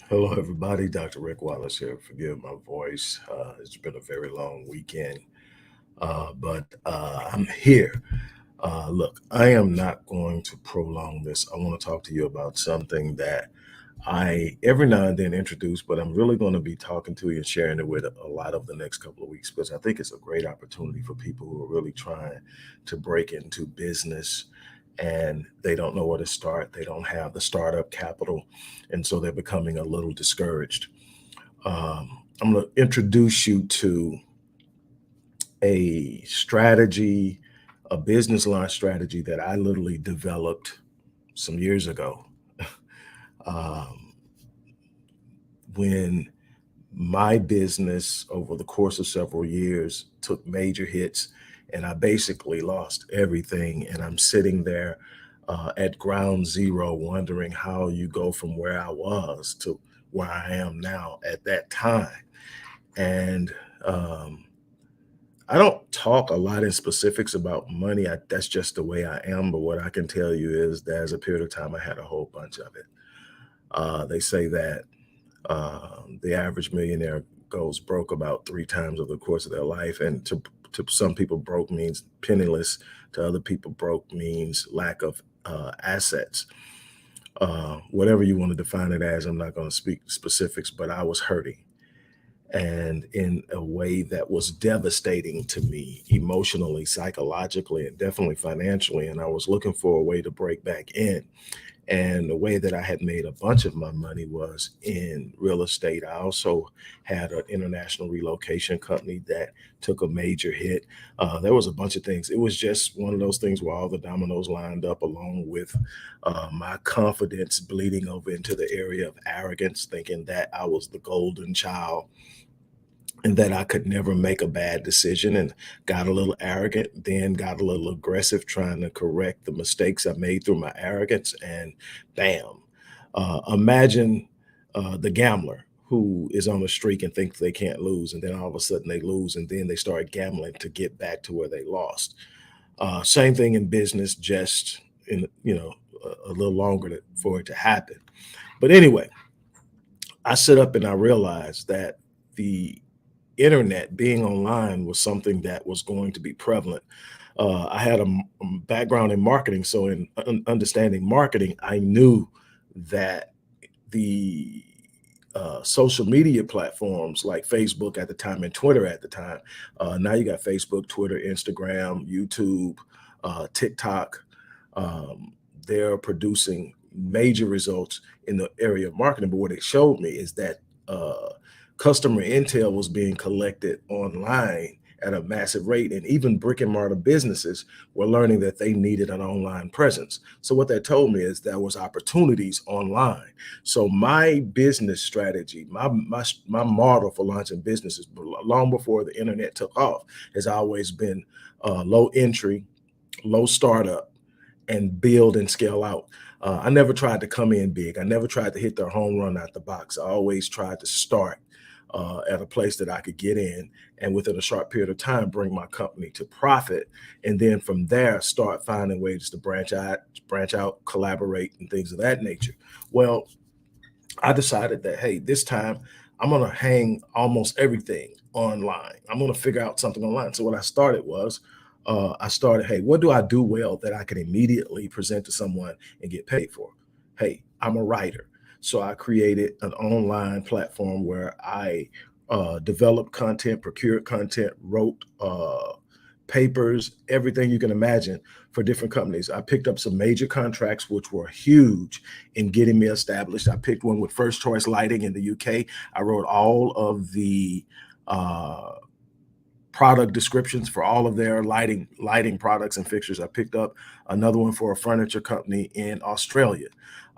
Hello, everybody. Dr. Rick Wallace here. Forgive my voice. It's been a very long weekend, but I'm here. Look, I am not going to prolong this. I want to talk to you about something that I every now and then introduce, but I'm really going to be talking to you and sharing it with a lot of the next couple of weeks because I think it's a great opportunity for people who are really trying to break into business and they don't know where to start. They don't have the startup capital, and so they're becoming a little discouraged. I'm going to introduce you to a strategy, a business line strategy that I literally developed some years ago. um, when my business over the course of several years took major hits and I basically lost everything. And I'm sitting there at ground zero, wondering how you go from where I was to where I am now at that time. And I don't talk a lot in specifics about money. That's just the way I am. But what I can tell you is there's a period of time I had a whole bunch of it. They say that the average millionaire goes broke about three times over the course of their life. And to some people, broke means penniless. To other people, broke means lack of assets. Whatever you want to define it as, I'm not going to speak specifics, but I was hurting and in a way that was devastating to me emotionally, psychologically, and definitely financially. And I was looking for a way to break back in. And the way that I had made a bunch of my money was in real estate. I also had an international relocation company that took a major hit. There was a bunch of things. It was just one of those things where all the dominoes lined up, along with my confidence bleeding over into the area of arrogance, thinking that I was the golden child and that I could never make a bad decision, and got a little arrogant, then got a little aggressive trying to correct the mistakes I made through my arrogance. And bam, imagine the gambler who is on a streak and thinks they can't lose. And then all of a sudden they lose and then they start gambling to get back to where they lost. Same thing in business, just in, a little longer for it to happen. But anyway, I sit up and I realized that the internet, being online, was something that was going to be prevalent. I had a background in marketing, so in understanding marketing, I knew that the social media platforms like Facebook at the time and Twitter at the time. Now you got Facebook, Twitter, Instagram, YouTube, TikTok. Um, they're producing major results in the area of marketing. But what it showed me is that customer intel was being collected online at a massive rate. And even brick and mortar businesses were learning that they needed an online presence. So what that told me is there was opportunities online. So my business strategy, my model for launching businesses long before the internet took off has always been low entry, low startup, and build and scale out. I never tried to come in big. I never tried to hit their home run out the box. I always tried to start at a place that I could get in and within a short period of time bring my company to profit. And then from there, start finding ways to branch out, collaborate, and things of that nature. Well, I decided that, hey, this time I'm going to hang almost everything online. I'm going to figure out something online. So what I started was, I started, hey, what do I do well that I can immediately present to someone and get paid for? Hey, I'm a writer. So I created an online platform where I developed content, procured content, wrote papers, everything you can imagine for different companies. I picked up some major contracts, which were huge in getting me established. I picked one with First Choice Lighting in the UK. I wrote all of the uh, product descriptions for all of their lighting products and fixtures. I picked up another one for a furniture company in Australia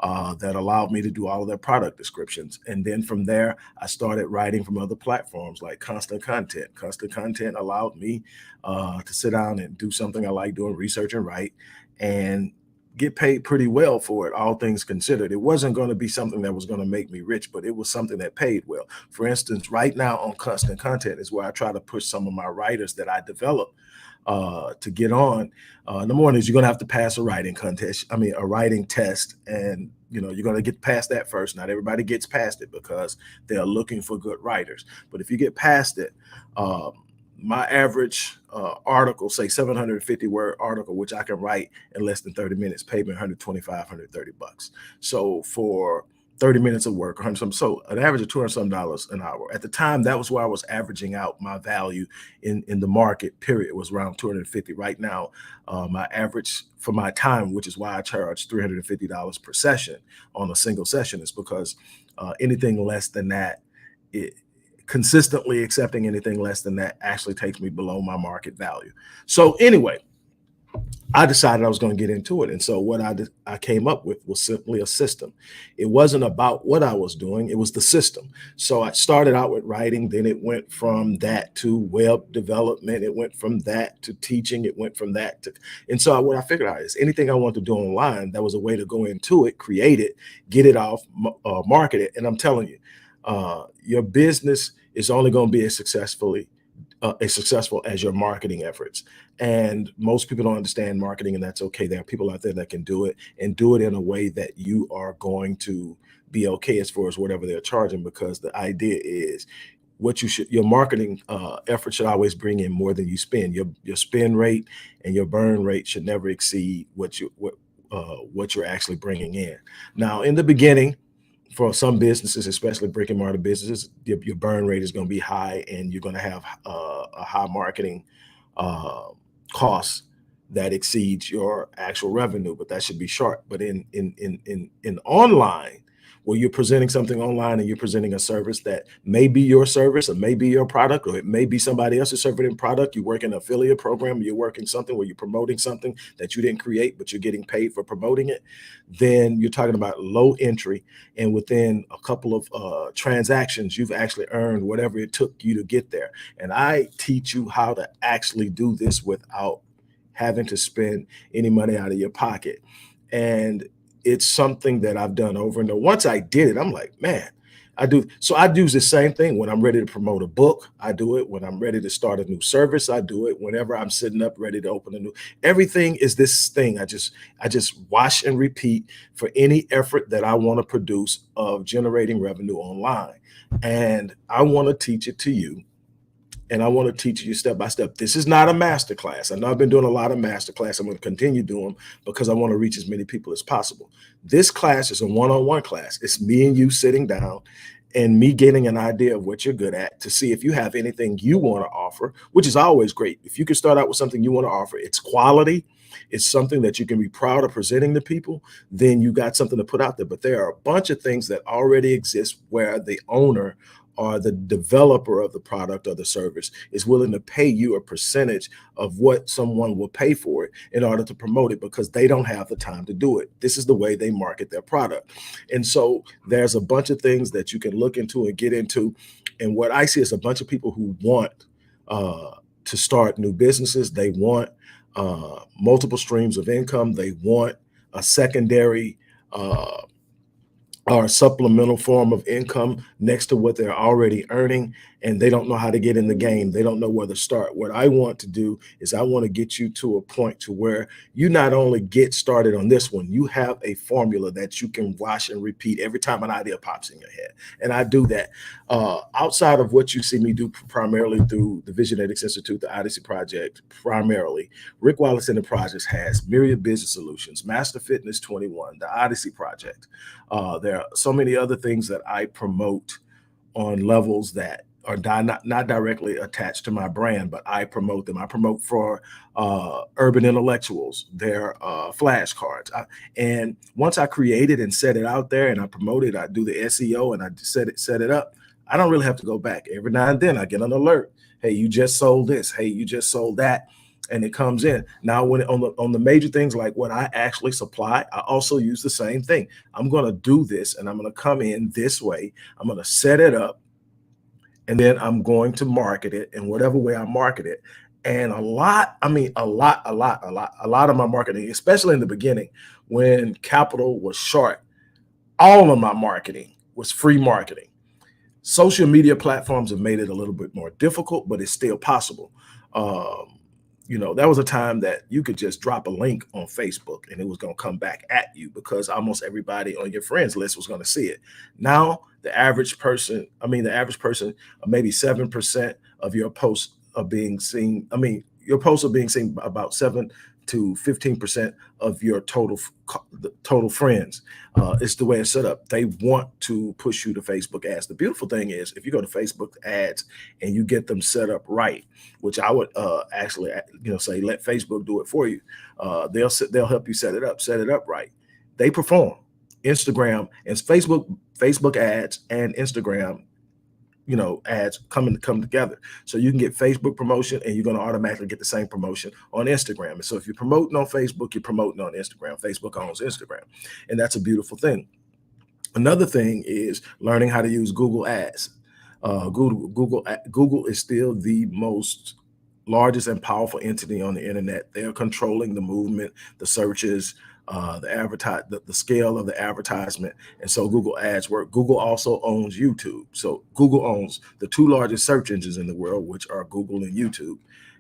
that allowed me to do all of their product descriptions. And then from there, I started writing from other platforms like Constant Content. Constant Content allowed me to sit down and do something I like doing, research and write, and get paid pretty well for it, all things considered. It wasn't going to be something that was going to make me rich, but it was something that paid well. For instance, right now on Constant Content is where I try to push some of my writers that I develop to get on. Number one is you're going to have to pass a writing contest. I mean, a writing test, and you're going to get past that first. Not everybody gets past it because they are looking for good writers. But if you get past it, um, my average article, say 750 word article, which I can write in less than 30 minutes, paid me 125, 130 bucks. So for 30 minutes of work, 100 some, so an average of 200 some dollars an hour. At the time, that was where I was averaging out my value in the market, period. It was around 250. Right now, my average for my time, which is why I charge $350 per session on a single session, is because anything less than that, it, consistently accepting anything less than that actually takes me below my market value. So anyway, I decided I was going to get into it. And so what I came up with was simply a system. It wasn't about what I was doing, it was the system. So I started out with writing, then it went from that to web development, it went from that to teaching, it went from that to, and so what I figured out is anything I want to do online, that was a way to go into it, create it, get it off, market it. And I'm telling you, your business is only going to be as successful as your marketing efforts. And most people don't understand marketing, and that's okay. There are people out there that can do it and do it in a way that you are going to be okay as far as whatever they're charging, because the idea is your marketing effort should always bring in more than you spend. Your spend rate and your burn rate should never exceed what you're actually bringing in. Now, in the beginning, for some businesses, especially brick and mortar businesses, your burn rate is going to be high, and you're going to have a high marketing uh, cost that exceeds your actual revenue. But that should be short. But in online, where you're presenting something online and you're presenting a service that may be your service or may be your product, or it may be somebody else's service and product. You work in an affiliate program, you're working something where you're promoting something that you didn't create, but you're getting paid for promoting it. Then you're talking about low entry, and within a couple of transactions, you've actually earned whatever it took you to get there. And I teach you how to actually do this without having to spend any money out of your pocket. And it's something that I've done over and over. Once I did it, I'm like, man, I do. So I do the same thing when I'm ready to promote a book. I do it when I'm ready to start a new service. I do it whenever I'm sitting up ready to open a new. Everything is this thing. I just wash and repeat for any effort that I want to produce of generating revenue online, and I want to teach it to you, and I want to teach you step by step. This is not a master class. I know I've been doing a lot of master class. I'm going to continue doing them because I want to reach as many people as possible. This class is a one-on-one class. It's me and you sitting down and me getting an idea of what you're good at, to see if you have anything you want to offer, which is always great. If you can start out with something you want to offer, it's quality, it's something that you can be proud of presenting to people, then you got something to put out there. But there are a bunch of things that already exist where the owner or the developer of the product or the service is willing to pay you a percentage of what someone will pay for it in order to promote it, because they don't have the time to do it. This is the way they market their product. And so there's a bunch of things that you can look into and get into. And what I see is a bunch of people who want to start new businesses. They want multiple streams of income. They want a secondary or a supplemental form of income next to what they're already earning, and they don't know how to get in the game. They don't know where to start. What I want to do is I want to get you to a point to where you not only get started on this one, you have a formula that you can wash and repeat every time an idea pops in your head. And I do that outside of what you see me do primarily through the Visionetics Institute, the Odyssey Project. Primarily, Rick Wallace Enterprises has Myriad Business Solutions, Master Fitness 21, the Odyssey Project. There are so many other things that I promote on levels that are not directly attached to my brand, but I promote them. I promote for urban intellectuals, their flashcards. And once I create it and set it out there and I promote it, I do the SEO and I set it up, I don't really have to go back. Every now and then I get an alert. Hey, you just sold this. Hey, you just sold that. And it comes in. Now, when on the major things like what I actually supply, I also use the same thing. I'm going to do this and I'm going to come in this way. I'm going to set it up, and then I'm going to market it in whatever way I market it. And a lot of my marketing, especially in the beginning when capital was short, all of my marketing was free marketing. Social media platforms have made it a little bit more difficult, but it's still possible. That was a time that you could just drop a link on Facebook and it was going to come back at you because almost everybody on your friends list was going to see it. Now, the average person, maybe 7% of your posts are being seen. Your posts are being seen by about 7 to 15% of your the total friends. It's the way it's set up. They want to push you to Facebook ads. The beautiful thing is, if you go to Facebook ads and you get them set up right, which I would actually, say let Facebook do it for you. They'll help you set it up right. They perform. Instagram and Facebook ads and Instagram, ads come together. So you can get Facebook promotion and you're going to automatically get the same promotion on Instagram. And so if you're promoting on Facebook, you're promoting on Instagram. Facebook owns Instagram. And that's a beautiful thing. Another thing is learning how to use Google Ads. Google is still the most largest and powerful entity on the internet. They're controlling the movement, the searches, the scale of the advertisement, and so Google Ads work. Google also owns YouTube, so Google owns the two largest search engines in the world, which are Google and YouTube.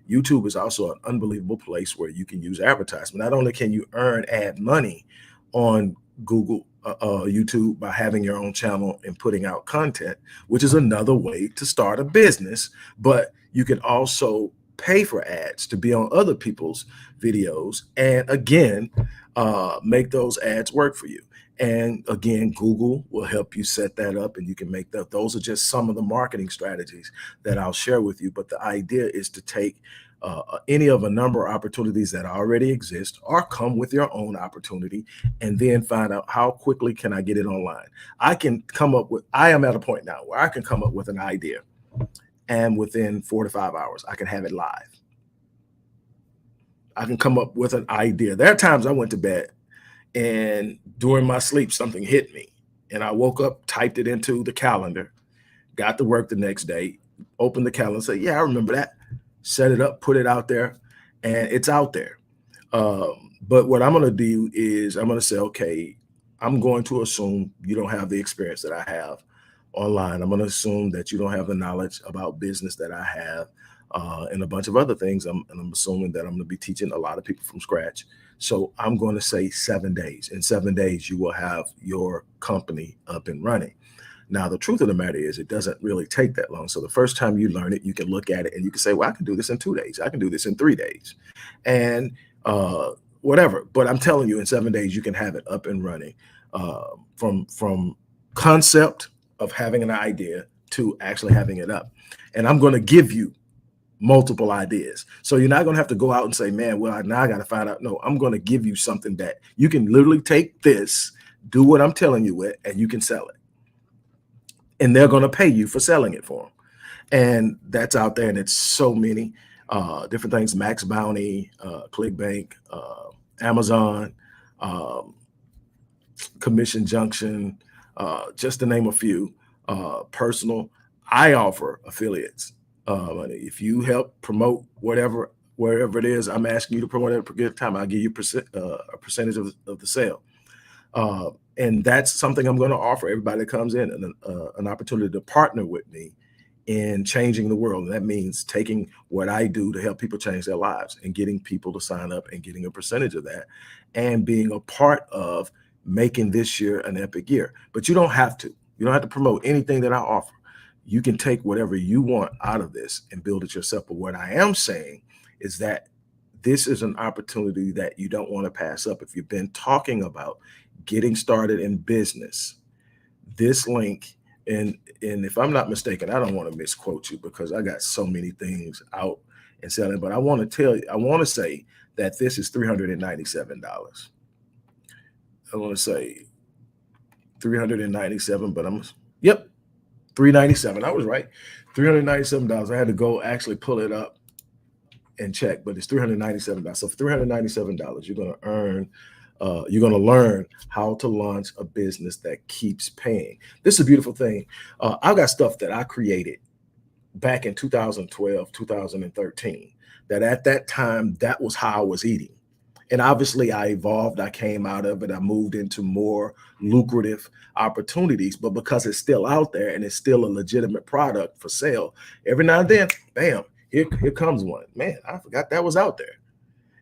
YouTube is also an unbelievable place where you can use advertisement. Not only can you earn ad money on YouTube by having your own channel and putting out content, which is another way to start a business, but you can also pay for ads to be on other people's videos and again make those ads work for you. And again, Google will help you set that up and you can make that. Those are just some of the marketing strategies that I'll share with you. But the idea is to take any of a number of opportunities that already exist or come with your own opportunity and then find out how quickly can I get it online. I am at a point now where I can come up with an idea and within 4 to 5 hours, I can have it live. I can come up with an idea. There are times I went to bed and during my sleep, something hit me and I woke up, typed it into the calendar, got to work the next day, opened the calendar, said, yeah, I remember that, set it up, put it out there, and it's out there. But what I'm going to do is I'm going to say, okay, I'm going to assume you don't have the experience that I have online. I'm going to assume that you don't have the knowledge about business that I have and a bunch of other things. I'm assuming that I'm going to be teaching a lot of people from scratch. So I'm going to say 7 days. In 7 days, you will have your company up and running. Now, the truth of the matter is it doesn't really take that long. So the first time you learn it, you can look at it and you can say, well, I can do this in 2 days. I can do this in 3 days and whatever. But I'm telling you, in 7 days, you can have it up and running from concept of having an idea to actually having it up. And I'm going to give you multiple ideas. So you're not going to have to go out and say, man, well, now I got to find out. No, I'm going to give you something that you can literally take this, do what I'm telling you with, and you can sell it. And they're going to pay you for selling it for them. And that's out there. And it's so many different things, Max Bounty, ClickBank, Amazon, Commission Junction, just to name a few, personal. I offer affiliates. If you help promote wherever it is, I'm asking you to promote at a particular time, I'll give you a percentage of the sale. And that's something I'm going to offer everybody that comes in, and an opportunity to partner with me in changing the world. And that means taking what I do to help people change their lives and getting people to sign up and getting a percentage of that and being a part of making this year an epic year. But you don't have to. You don't have to promote anything that I offer. You can take whatever you want out of this and build it yourself. But what I am saying is that this is an opportunity that you don't want to pass up. If you've been talking about getting started in business, this link, and if I'm not mistaken, I don't want to misquote you because I got so many things out and selling, but I want to say that this is $397. I want to say 397, but yep, 397. I was right. $397. I had to go actually pull it up and check, but it's $397. So for $397, you're going to earn, you're going to learn how to launch a business that keeps paying. This is a beautiful thing. I've got stuff that I created back in 2012, 2013, that at that time, that was how I was eating. And obviously I evolved, I came out of it, I moved into more lucrative opportunities, but because it's still out there and it's still a legitimate product for sale, every now and then, bam, Here comes one. Man, I forgot that was out there.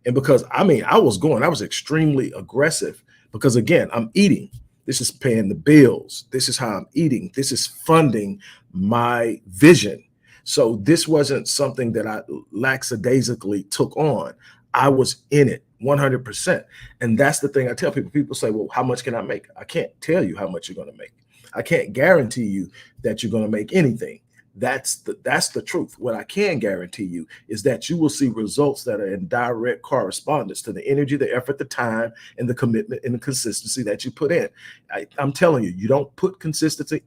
And because I was going, I was extremely aggressive because again, I'm eating. This is paying the bills. This is how I'm eating. This is funding my vision. So this wasn't something that I lackadaisically took on. I was in it 100%. And that's the thing I tell people. People say, well, how much can I make? I can't tell you how much you're going to make. I can't guarantee you that you're going to make anything. That's the truth. What I can guarantee you is that you will see results that are in direct correspondence to the energy, the effort, the time, and the commitment and the consistency that you put in. I'm telling you, you don't put consistency,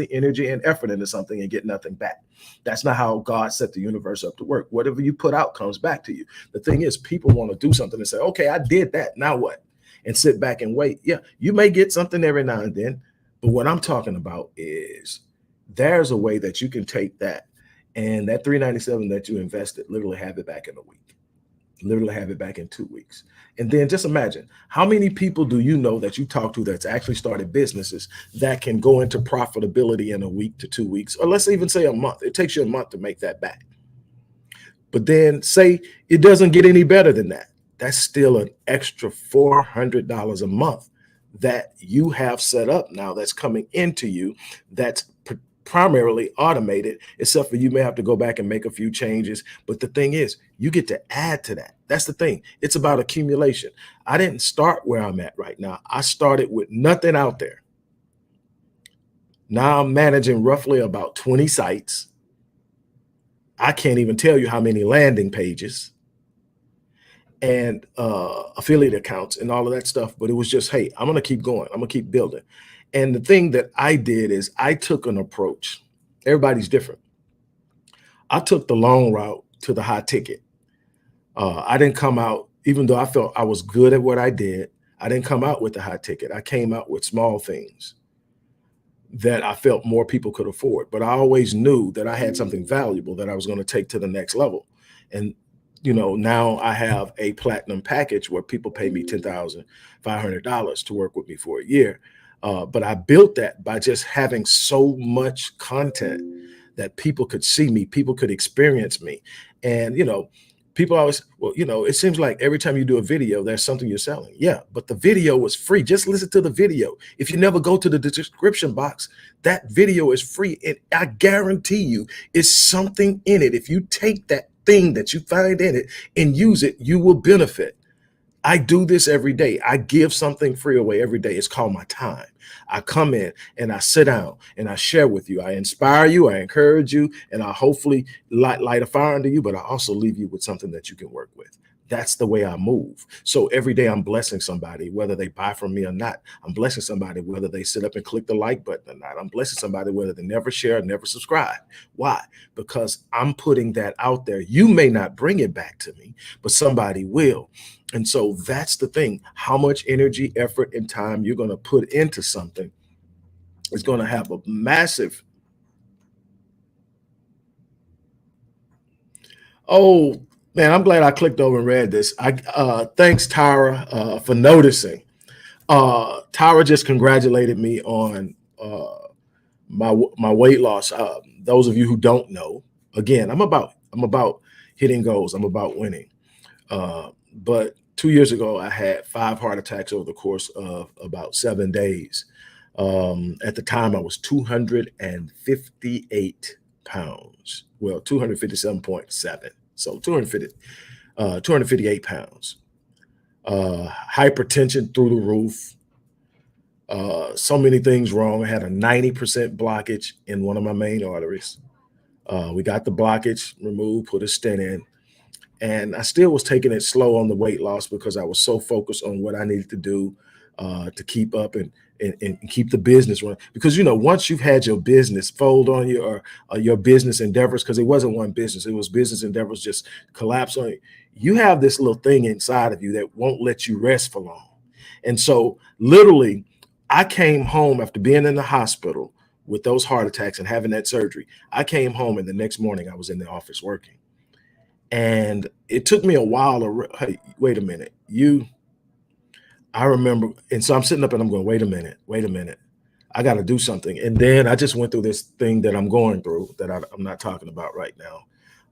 energy, and effort into something and get nothing back. That's not how God set the universe up to work. Whatever you put out comes back to you. The thing is, people want to do something and say, okay, I did that. Now what? And sit back and wait. Yeah, you may get something every now and then, but what I'm talking about is there's a way that you can take that and that 397 that you invested, literally have it back in a week, literally have it back in 2 weeks. And then just imagine how many people do you know that you talk to that's actually started businesses that can go into profitability in a week to 2 weeks, or let's even say a month. It takes you a month to make that back. But then say it doesn't get any better than that. That's still an extra $400 a month that you have set up now that's coming into you, that's primarily automated, except for you may have to go back and make a few changes. But the thing is, you get to add to that. That's the thing. It's about accumulation. I didn't start where I'm at right now. I started with nothing out there. Now I'm managing roughly about 20 sites. I can't even tell you how many landing pages and affiliate accounts and all of that stuff. But it was just, hey, I'm going to keep going. I'm going to keep building. And the thing that I did is I took an approach. Everybody's different. I took the long route to the high ticket. I didn't come out, even though I felt I was good at what I did, I didn't come out with the high ticket. I came out with small things that I felt more people could afford. But I always knew that I had something valuable that I was going to take to the next level. And now I have a platinum package where people pay me $10,500 to work with me for a year. But I built that by just having so much content that people could see me, people could experience me. And, people always, well, it seems like every time you do a video, there's something you're selling. Yeah, but the video was free. Just listen to the video. If you never go to the description box, that video is free. And I guarantee you it's something in it. If you take that thing that you find in it and use it, you will benefit. I do this every day. I give something free away every day. It's called my time. I come in and I sit down and I share with you. I inspire you. I encourage you. And I hopefully light a fire under you, but I also leave you with something that you can work with. That's the way I move. So every day I'm blessing somebody, whether they buy from me or not. I'm blessing somebody, whether they sit up and click the like button or not. I'm blessing somebody, whether they never share, never subscribe. Why? Because I'm putting that out there. You may not bring it back to me, but somebody will. And so that's the thing. How much energy, effort, and time you're going to put into something is going to have a massive. Oh, man, I'm glad I clicked over and read this. Thanks, Tyra, for noticing. Tyra just congratulated me on my weight loss. Those of you who don't know, again, I'm about hitting goals. I'm about winning. But 2 years ago, I had 5 heart attacks over the course of about 7 days. At the time, I was 258 pounds. Well, 257.7. So 258 pounds. Hypertension through the roof. So many things wrong. I had a 90% blockage in one of my main arteries. We got the blockage removed, put a stent in. And I still was taking it slow on the weight loss because I was so focused on what I needed to do to keep up and keep the business running. Because, once you've had your business fold on you or your business endeavors, because it wasn't one business, it was business endeavors just collapse on you. You have this little thing inside of you that won't let you rest for long. And so literally, I came home after being in the hospital with those heart attacks and having that surgery. I came home and the next morning I was in the office working. And it took me a while to, hey, wait a minute, I remember. And so I'm sitting up and I'm going, wait a minute, I got to do something. And then I just went through this thing that I'm going through that I'm not talking about right now.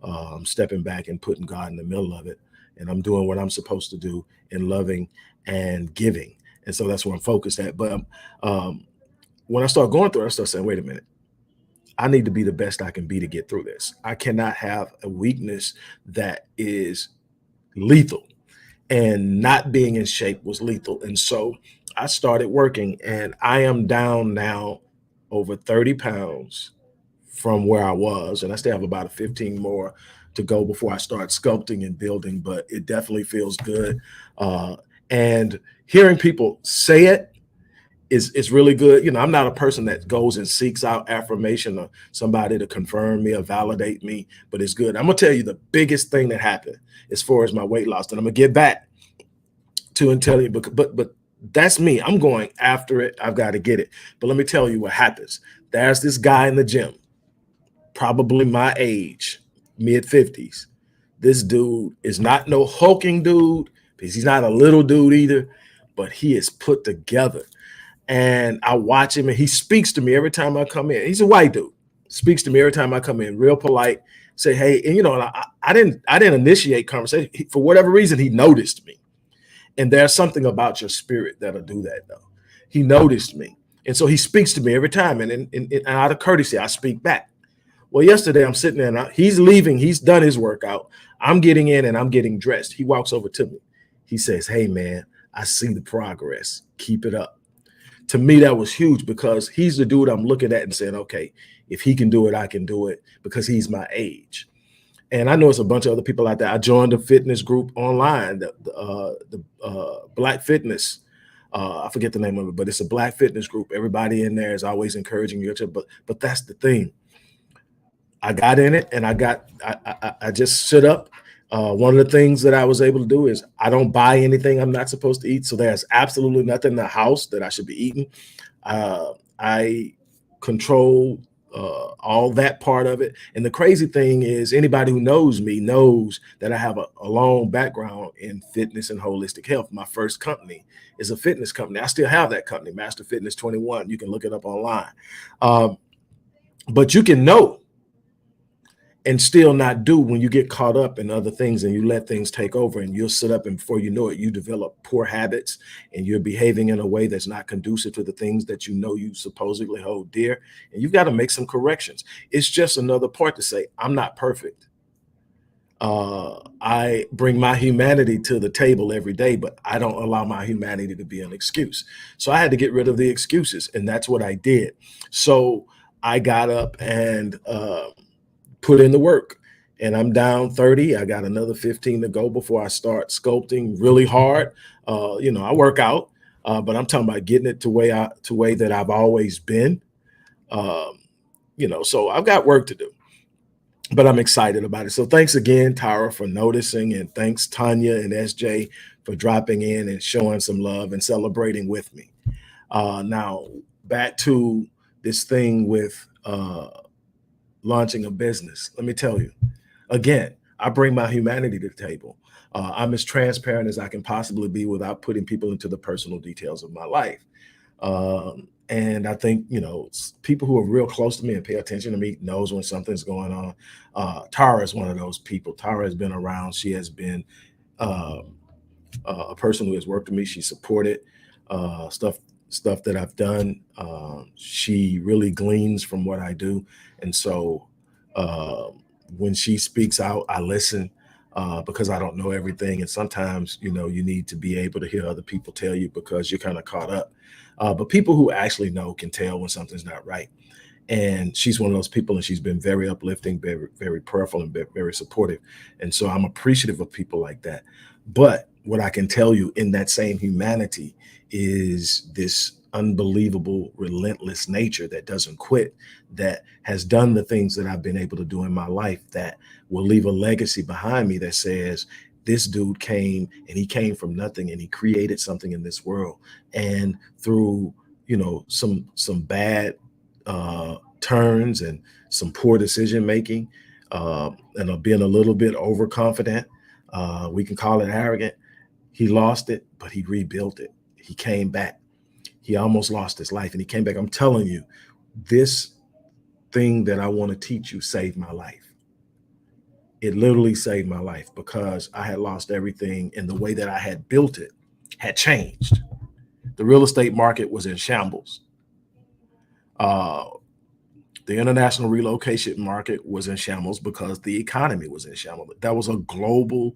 I'm stepping back and putting God in the middle of it. And I'm doing what I'm supposed to do in loving and giving. And so that's where I'm focused at. But when I start going through it, I start saying, wait a minute, I need to be the best I can be to get through this. I cannot have a weakness that is lethal, and not being in shape was lethal. And so I started working, and I am down now over 30 pounds from where I was. And I still have about a 15 more to go before I start sculpting and building, but it definitely feels good. Uh, and hearing people say it is really good. You know, I'm not a person that goes and seeks out affirmation or somebody to confirm me or validate me, but it's good. I'm gonna tell you the biggest thing that happened as far as my weight loss, and I'm gonna get back to and tell you, but that's me. I'm going after it. I've got to get it. But let me tell you what happens. There's this guy in the gym, probably my age, mid 50s. This dude is not no hulking dude, because he's not a little dude either, but he is put together. And I watch him, and he speaks to me every time I come in. He's a white dude, speaks to me every time I come in, real polite, say, hey, and and I didn't initiate conversation. For whatever reason, he noticed me. And there's something about your spirit that'll do that, though. He noticed me. And so he speaks to me every time. And out of courtesy, I speak back. Well, yesterday I'm sitting there, and he's leaving. He's done his workout. I'm getting in and I'm getting dressed. He walks over to me. He says, hey, man, I see the progress. Keep it up. To me, that was huge, because he's the dude I'm looking at and saying, okay, if he can do it, I can do it, because he's my age. And I know it's a bunch of other people out there. I joined a fitness group online, the Black Fitness. I forget the name of it, but it's a Black fitness group. Everybody in there is always encouraging you. But that's the thing. I got in it, and I just stood up. One of the things that I was able to do is I don't buy anything I'm not supposed to eat. So there's absolutely nothing in the house that I should be eating. I control all that part of it. And the crazy thing is, anybody who knows me knows that I have a long background in fitness and holistic health. My first company is a fitness company. I still have that company, Master Fitness 21. You can look it up online. But you can know and still not do when you get caught up in other things and you let things take over, and you'll sit up, and before you know it, you develop poor habits, and you're behaving in a way that's not conducive to the things that you know you supposedly hold dear. And you've got to make some corrections. It's just another part to say, I'm not perfect. I bring my humanity to the table every day, but I don't allow my humanity to be an excuse. So I had to get rid of the excuses, and that's what I did. So I got up and put in the work, and I'm down 30. I got another 15 to go before I start sculpting really hard. I work out, but I'm talking about getting it to way that I've always been. Um, so I've got work to do, but I'm excited about it. So thanks again, Tyra, for noticing, and thanks Tanya and SJ for dropping in and showing some love and celebrating with me. Now back to this thing with launching a business. Let me tell you, again, I bring my humanity to the table. I'm as transparent as I can possibly be without putting people into the personal details of my life. And I think, people who are real close to me and pay attention to me knows when something's going on. Tara is one of those people. Tara has been around. She has been a person who has worked with me. She supported stuff that I've done. She really gleans from what I do. And so when she speaks out, I listen, because I don't know everything. And sometimes, you need to be able to hear other people tell you, because you're kind of caught up. But people who actually know can tell when something's not right. And she's one of those people, and she's been very uplifting, very, very prayerful, and very supportive. And so I'm appreciative of people like that. But what I can tell you in that same humanity is this unbelievable, relentless nature that doesn't quit, that has done the things that I've been able to do in my life, that will leave a legacy behind me that says, this dude came, and he came from nothing, and he created something in this world. And through, some bad turns and some poor decision making, and being a little bit overconfident, we can call it arrogant. He lost it, but he rebuilt it. He came back. He almost lost his life, and he came back. I'm telling you, this thing that I want to teach you saved my life. It literally saved my life because I had lost everything, and the way that I had built it had changed. The real estate market was in shambles. Uh, the international relocation market was in shambles because the economy was in shambles. That was a global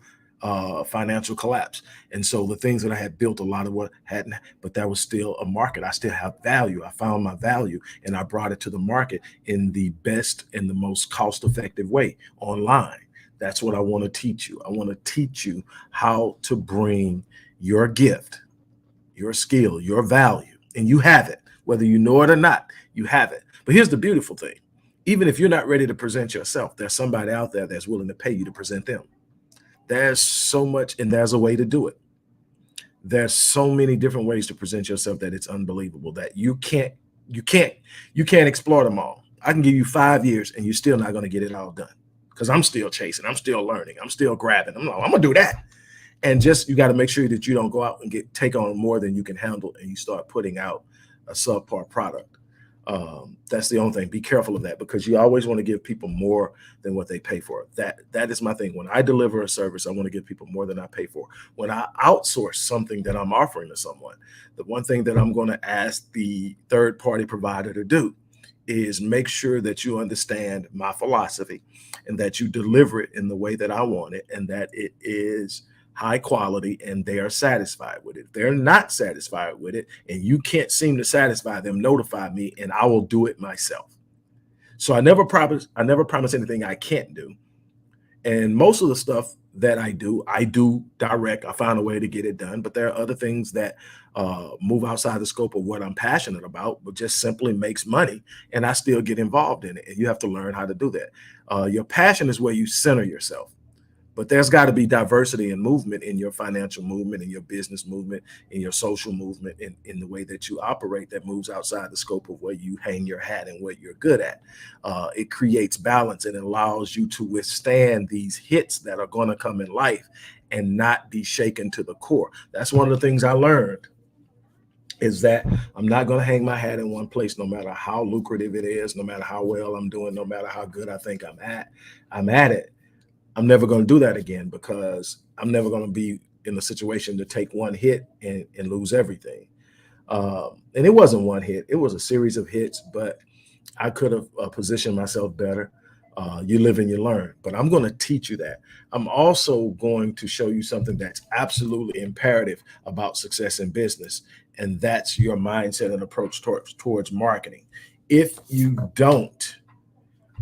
financial collapse. And so the things that I had built, a lot of what hadn't, but that was still a market. I still have value. I found my value and I brought it to the market in the best and the most cost effective way online. That's what I want to teach you. I want to teach you how to bring your gift, your skill, your value, and you have it, whether you know it or not, you have it. But here's the beautiful thing. Even if you're not ready to present yourself, there's somebody out there that's willing to pay you to present them. There's so much, and there's a way to do it. There's so many different ways to present yourself that it's unbelievable that you can't, you can't explore them all. I can give you 5 years and you're still not going to get it all done because I'm still chasing, I'm still learning, I'm still grabbing. I'm like, I'm gonna do that. And just you got to make sure that you don't go out and take on more than you can handle and you start putting out a subpar product. That's the only thing. Be careful of that because you always want to give people more than what they pay for. That is my thing. When I deliver a service, I want to give people more than I pay for. When I outsource something that I'm offering to someone, the one thing that I'm going to ask the third party provider to do is make sure that you understand my philosophy and that you deliver it in the way that I want it and that it is high quality and they are satisfied with it. If they're not satisfied with it and you can't seem to satisfy them, notify me and I will do it myself. So I never promise anything I can't do. And most of the stuff that I do direct. I find a way to get it done. But there are other things that move outside the scope of what I'm passionate about, but just simply makes money. And I still get involved in it. And you have to learn how to do that. Your passion is where you center yourself. But there's got to be diversity and movement in your financial movement, in your business movement, in your social movement, in the way that you operate that moves outside the scope of where you hang your hat and what you're good at. It creates balance and it allows you to withstand these hits that are going to come in life and not be shaken to the core. That's one of the things I learned is that I'm not going to hang my hat in one place, no matter how lucrative it is, no matter how well I'm doing, no matter how good I think I'm at it. I'm never going to do that again because I'm never going to be in a situation to take one hit and lose everything. And it wasn't one hit, it was a series of hits, but I could have positioned myself better. You live and you learn, but I'm going to teach you that. I'm also going to show you something that's absolutely imperative about success in business, and that's your mindset and approach towards marketing. If you don't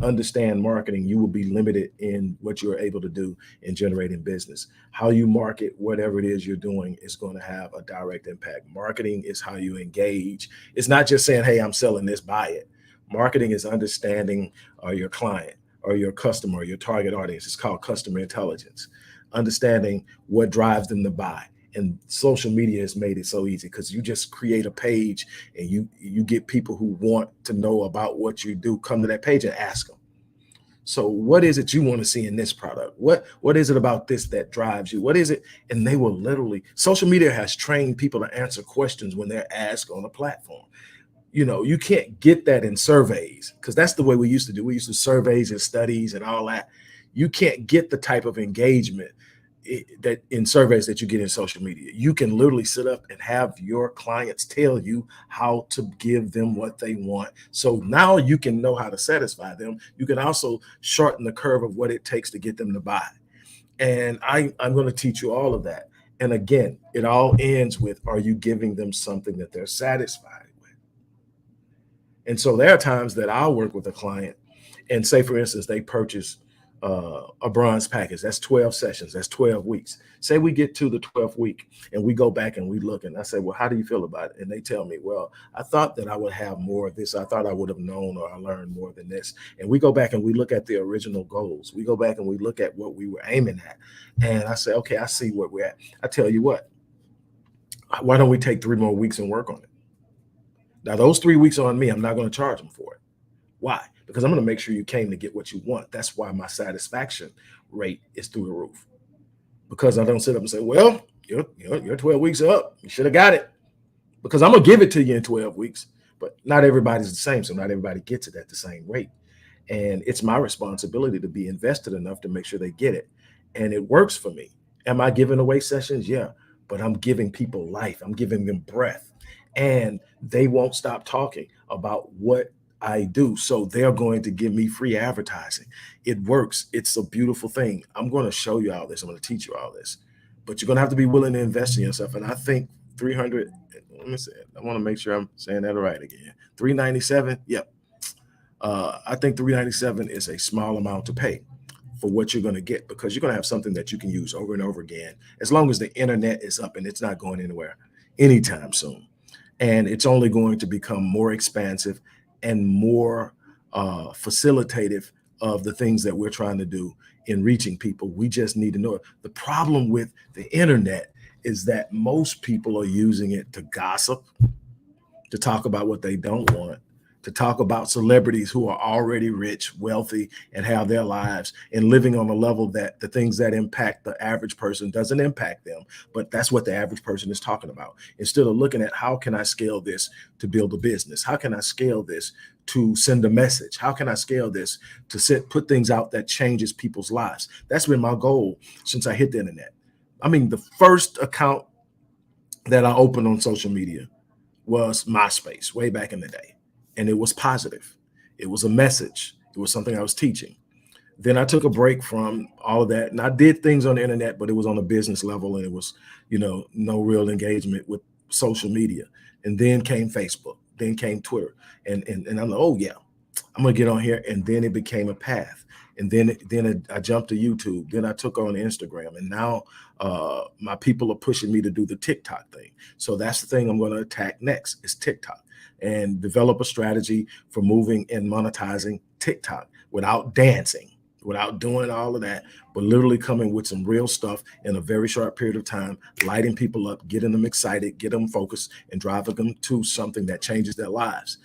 understand marketing, you will be limited in what you're able to do in generating business. How you market whatever it is you're doing is going to have a direct impact. Marketing is how you engage. It's not just saying, hey, I'm selling this, buy it. Marketing is understanding your client or your customer or your target audience. It's called customer intelligence. Understanding what drives them to buy. And social media has made it so easy because you just create a page and you get people who want to know about what you do come to that page and ask them. So what is it you want to see in this product? What is it about this that drives you? What is it? And they will literally, social media has trained people to answer questions when they're asked on a platform. You know, you can't get that in surveys because that's the way we used to do. We used to surveys and studies and all that. You can't get the type of engagement that in surveys that you get in social media. You can literally sit up and have your clients tell you how to give them what they want. So now you can know how to satisfy them. You can also shorten the curve of what it takes to get them to buy. And I'm going to teach you all of that. And again, it all ends with, are you giving them something that they're satisfied with? And so there are times that I'll work with a client and say, for instance, they purchase a bronze package. That's 12 sessions. That's 12 weeks. Say we get to the 12th week and we go back and we look and I say, well, how do you feel about it? And they tell me, well, I thought that I would have more of this. I thought I would have known or I learned more than this. And we go back and we look at the original goals. We go back and we look at what we were aiming at. And I say, okay, I see where we're at. I tell you what, why don't we take 3 more weeks and work on it? Now, those 3 weeks on me, I'm not going to charge them for it. Why? Because I'm going to make sure you came to get what you want. That's why my satisfaction rate is through the roof. Because I don't sit up and say, well, your 12 weeks are up. You should have got it. Because I'm going to give it to you in 12 weeks. But not everybody's the same. So not everybody gets it at the same rate. And it's my responsibility to be invested enough to make sure they get it. And it works for me. Am I giving away sessions? Yeah. But I'm giving people life, I'm giving them breath. And they won't stop talking about what I do. So they're going to give me free advertising. It works. It's a beautiful thing. I'm going to show you all this. I'm going to teach you all this. But you're going to have to be willing to invest in yourself. And I think 300, let me say it. I want to make sure I'm saying that right again. 397. Yep. I think 397 is a small amount to pay for what you're going to get, because you're going to have something that you can use over and over again as long as the internet is up, and it's not going anywhere anytime soon. And it's only going to become more expansive and more facilitative of the things that we're trying to do in reaching people. We just need to know it. The problem with the internet is that most people are using it to gossip, to talk about what they don't want, to talk about celebrities who are already rich, wealthy, and have their lives and living on a level that the things that impact the average person doesn't impact them. But that's what the average person is talking about. Instead of looking at how can I scale this to build a business? How can I scale this to send a message? How can I scale this to put things out that changes people's lives? That's been my goal since I hit the internet. I mean, the first account that I opened on social media was MySpace way back in the day. And it was positive. It was a message. It was something I was teaching. Then I took a break from all of that. And I did things on the internet, but it was on a business level. And it was, no real engagement with social media. And then came Facebook. Then came Twitter. And I'm like, oh yeah, I'm gonna get on here. And then it became a path. And then I jumped to YouTube. Then I took on Instagram. And now my people are pushing me to do the TikTok thing. So that's the thing I'm going to attack next is TikTok, and develop a strategy for moving and monetizing TikTok without dancing, without doing all of that, but literally coming with some real stuff in a very short period of time, lighting people up, getting them excited, get them focused, and driving them to something that changes their lives.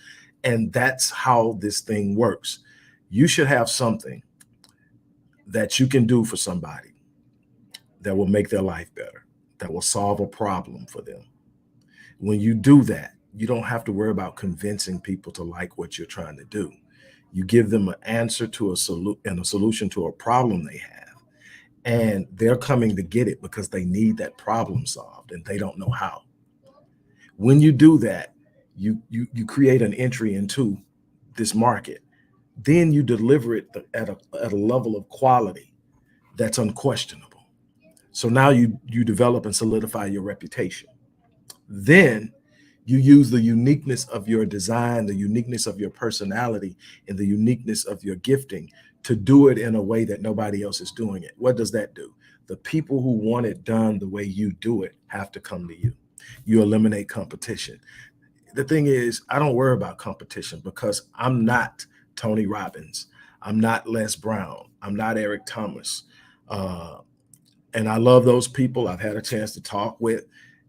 And that's how this thing works. You should have something that you can do for somebody that will make their life better, that will solve a problem for them. When you do that, you don't have to worry about convincing people to like what you're trying to do. You give them an answer to a solution to a problem they have, and they're coming to get it because they need that problem solved and they don't know how. When you do that, you create an entry into this market. Then you deliver it at a level of quality that's unquestionable. So now you develop and solidify your reputation. Then you use the uniqueness of your design, the uniqueness of your personality, and the uniqueness of your gifting to do it in a way that nobody else is doing it. What does that do? The people who want it done the way you do it have to come to you. You eliminate competition. The thing is, I don't worry about competition because I'm not Tony Robbins. I'm not Les Brown. I'm not Eric Thomas. Uh, and I love those people. I've had a chance to talk with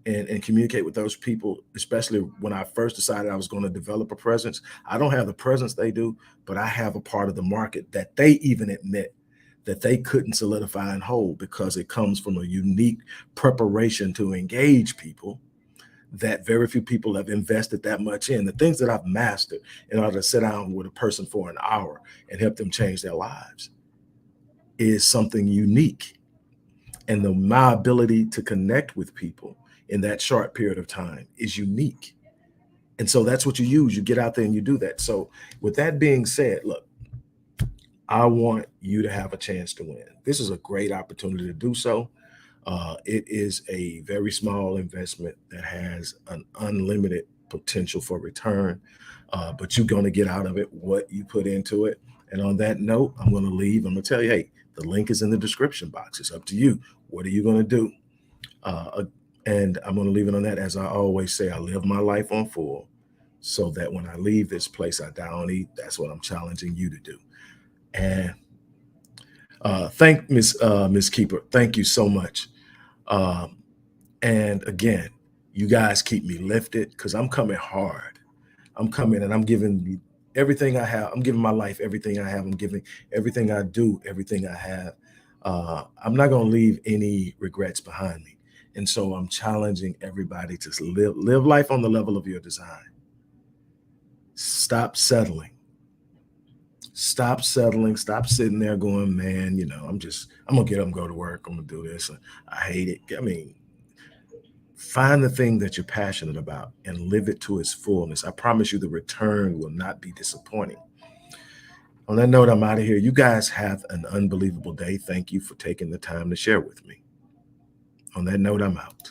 and communicate with those people, especially when I first decided I was going to develop a presence. I don't have the presence they do, but I have a part of the market that they even admit that they couldn't solidify and hold because it comes from a unique preparation to engage people that very few people have invested that much in. The things that I've mastered in order to sit down with a person for an hour and help them change their lives is something unique. And my ability to connect with people in that short period of time is unique. And so that's what you use. You get out there and you do that. So with that being said, look, I want you to have a chance to win. This is a great opportunity to do so. It is a very small investment that has an unlimited potential for return, but you're going to get out of it what you put into it. And on that note, I'm going to leave. I'm going to tell you, hey, the link is in the description box. It's up to you. What are you going to do? And I'm going to leave it on that. As I always say, I live my life on full so that when I leave this place, I die on eat. That's what I'm challenging you to do. And thank Miss Keeper. Thank you so much. Um, and again, you guys keep me lifted because I'm coming hard. I'm coming and I'm giving everything I have. I'm giving my life everything I have. I'm giving everything I do, everything I have. I'm not going to leave any regrets behind me. And so I'm challenging everybody to live life on the level of your design. Stop settling. Stop settling. Stop sitting there going, man, I'm gonna get up and go to work. I'm gonna do this. I hate it. I mean, find the thing that you're passionate about and live it to its fullness. I promise you the return will not be disappointing. On that note, I'm out of here. You guys have an unbelievable day. Thank you for taking the time to share with me. On that note, I'm out.